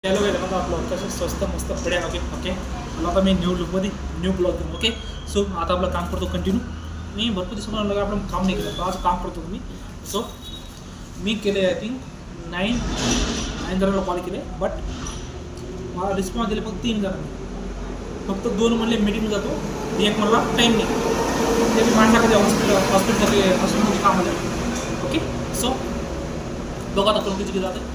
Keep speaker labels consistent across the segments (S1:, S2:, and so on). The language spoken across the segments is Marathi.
S1: हॅलो काय आता आपलं कसं स्वस्त मस्त पड्या ओके ओके मला आता मी न्यू लुकमध्ये न्यू ब्लॉग घेऊन ओके. सो आता आपलं काम करतो कंटिन्यू. मी भरपूर दिवसाला लगा आपण काम नाही केलं, आज काम करतो मी. सो मी केले आय थिंक 9 जणांना कॉल केले, बट मला रिस्पॉन्स दिले फक्त 3 जणांनी. फक्त 2 म्हणले मीटिंग जातो, एक म्हणला टाईम नाही. ते मी मांडला कधी हॉस्पिटलमध्ये काम आलं ओके. सो बघा आता करून किती जाते.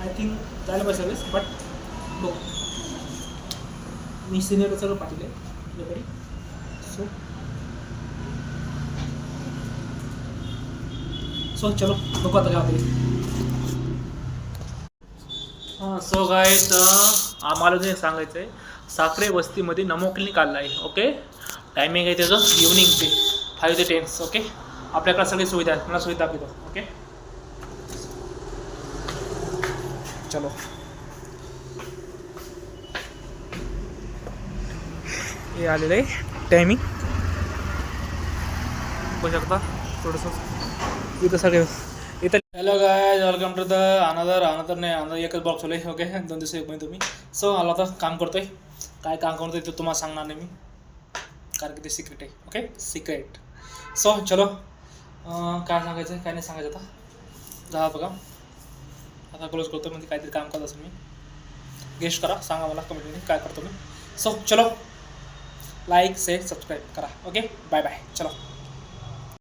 S1: आय थिंक जायला पाहिजे सर्विस, बट बघ मी सिनियरला सगळं पाठवलं आहे तुझ्याकडे. सो चलो बघू आता काय होते. हां सो गाईज आम्हाला जे सांगायचं आहे, साखरे वस्तीमध्ये नमो क्लिनिक आलं आहे ओके. टायमिंग आहे त्याचं इव्हनिंग ते 5 ते 10 ओके. आपल्याकडे सगळी सुविधा आहे, मला सुविधा दाखवतो ओके. चलो हे आलेलं आहे टायमिंग बघू शकता थोडंसं इथं सगळे इथं. Hello guys, welcome to the another नाही एकच बॉक्स होले ओके. 2 दिवस एक तुम्ही. सो आला आता काम करतोय, काय काम करतोय ते तुम्हाला सांगणार नाही मी, कारण की ते सिक्रेट आहे ओके, सिक्रेट. सो चलो काय सांगायचं काय नाही सांगायचं आता जा बघा. आता क्लोज करतो, म्हणजे काहीतरी काम करत असेल मी. गेस्ट करा, सांगा मला कमेंटमध्ये काय करतो मी. सो चलो लाईक शेअर सबस्क्राईब करा ओके. बाय बाय चलो.